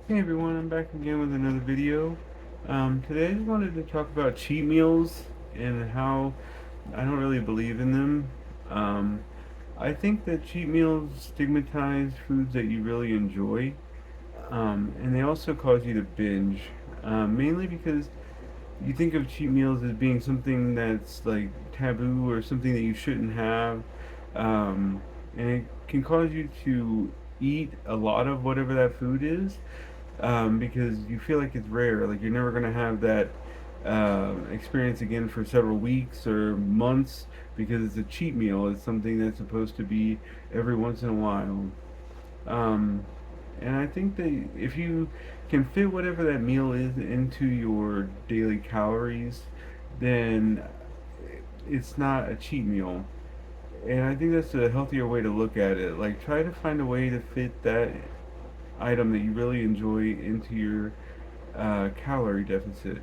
Hey everyone, I'm back again with another video. Today I just wanted to talk about cheat meals and how I don't really believe in them. Um, I think that cheat meals stigmatize foods that you really enjoy, and they also cause you to binge, mainly because you think of cheat meals as being something that's like taboo or something that you shouldn't have, and it can cause you to eat a lot of whatever that food is, because you feel like it's rare. Like you're never gonna have that experience again for several weeks or months because it's a cheat meal. It's something that's supposed to be every once in a while. Um, and I think that if you can fit whatever that meal is into your daily calories, then it's not a cheat meal. And I think that's a healthier way to look at it. Like, try to find a way to fit that item that you really enjoy into your calorie deficit.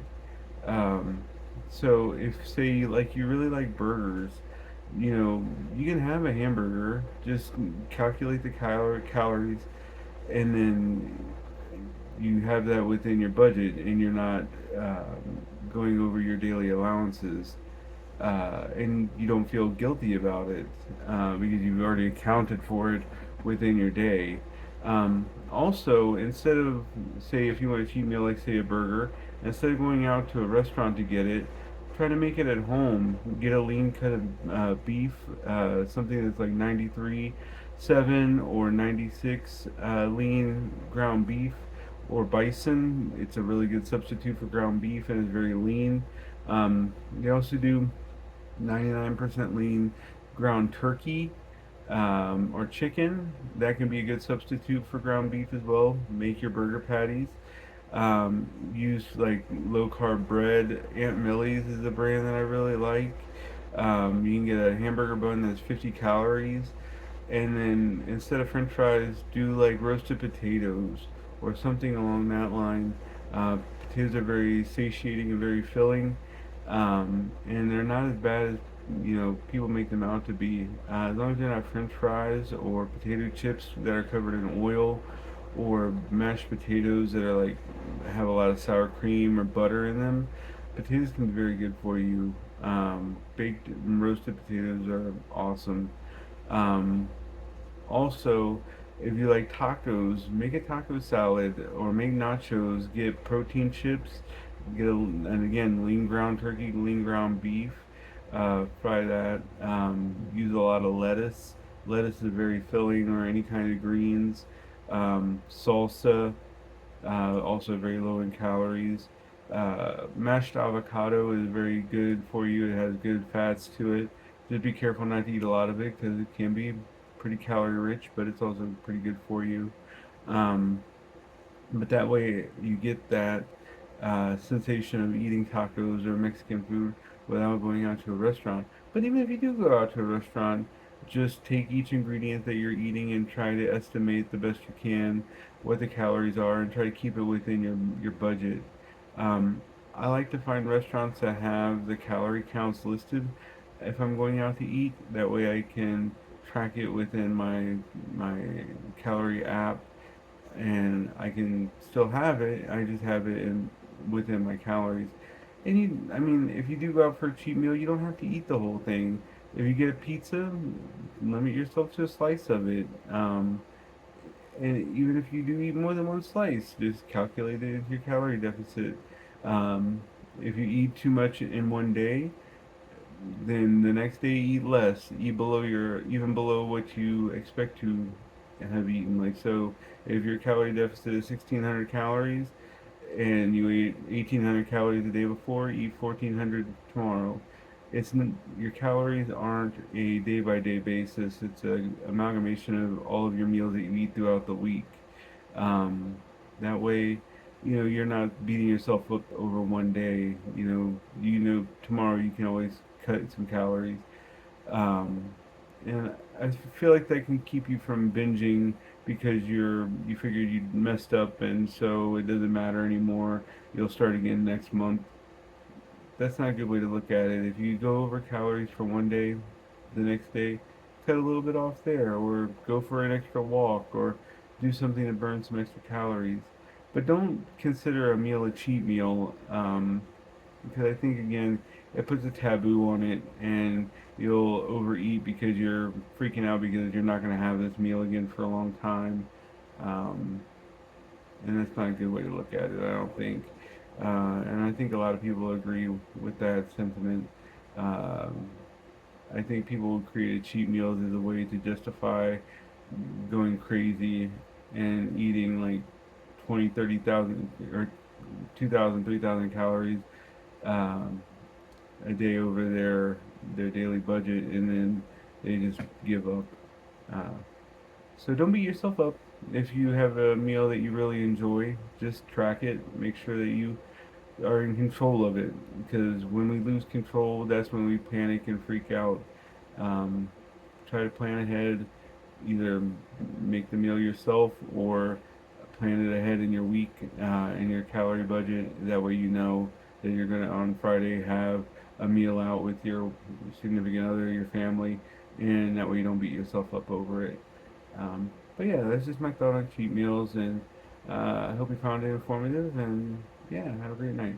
Um, so if say like you really like burgers, you know you can have a hamburger. Just calculate the calories, and then you have that within your budget, and you're not going over your daily allowances. And you don't feel guilty about it because you've already accounted for it within your day. Also, instead of, say, if you want a cheat meal, like say a burger, instead of going out to a restaurant to get it, try to make it at home. Get a lean cut of beef, something that's like 93.7 or 96 lean ground beef, or bison. It's a really good substitute for ground beef and it's very lean. They also do 99% lean ground turkey, or chicken. That can be a good substitute for ground beef as well. Make your burger patties. Use like low carb bread. Aunt Millie's is a brand that I really like. You can get a hamburger bun that's 50 calories. And then instead of french fries, do like roasted potatoes or something along that line. Potatoes are very satiating and very filling, and they're not as bad as people make them out to be. As long as they're not french fries or potato chips that are covered in oil, or mashed potatoes that are like have a lot of sour cream or butter in them. Potatoes can be very good for you. Baked and roasted potatoes are awesome. Um, Also, if you like tacos, make a taco salad or make nachos. Get protein chips. And again, lean ground turkey, lean ground beef. Fry that. Use a lot of lettuce. Lettuce is very filling, or any kind of greens. Salsa, also very low in calories. Mashed avocado is very good for you. It has good fats to it. Just be careful not to eat a lot of it because it can be pretty calorie rich, but it's also pretty good for you. Um, but that way you get that sensation of eating tacos or Mexican food without going out to a restaurant. But even if you do go out to a restaurant, just take each ingredient that you're eating and try to estimate the best you can what the calories are, and try to keep it within your budget. Um, I like to find restaurants that have the calorie counts listed if I'm going out to eat. That way I can track it within my calorie app, and I can still have it. I just have it in within my calories. And I mean, if you do go out for a cheat meal, you don't have to eat the whole thing. If you get a pizza, limit yourself to a slice of it. And even if you do eat more than one slice, just calculate it into your calorie deficit. Um, if you eat too much in one day, then the next day eat less. Eat below even below what you expect to have eaten. Like, so, if your calorie deficit is 1,600 calories and you ate 1,800 calories the day before, eat 1,400 tomorrow. Your calories aren't a day by day basis. It's an amalgamation of all of your meals that you eat throughout the week. Um, that way, you're not beating yourself up over one day. Tomorrow you can always cut some calories. Um, and I feel like that can keep you from binging because you figured you messed up, and so it doesn't matter anymore. You'll start again next month. That's not a good way to look at it. If you go over calories for one day, the next day, cut a little bit off there, or go for an extra walk, or do something to burn some extra calories. but don't consider a meal a cheat meal, because I think again it puts a taboo on it, and you'll overeat because you're freaking out because you're not going to have this meal again for a long time, um, and that's not a good way to look at it. I don't think, and I think a lot of people agree with that sentiment. Um, I think people created cheat meals as a way to justify going crazy and eating like 20, 30,000 or 2,000, 3,000 calories um, a day over their daily budget, and then they just give up. Uh, so don't beat yourself up if you have a meal that you really enjoy. Just track it. Make sure that you are in control of it, because when we lose control, that's when we panic and freak out. Um, Try to plan ahead. Either make the meal yourself or plan it ahead in your week in your calorie budget. That way you know that you're gonna on Friday have a meal out with your significant other, your family, and that way you don't beat yourself up over it. But yeah, that's just my thought on cheat meals, and I hope you found it informative. And yeah, have a great night.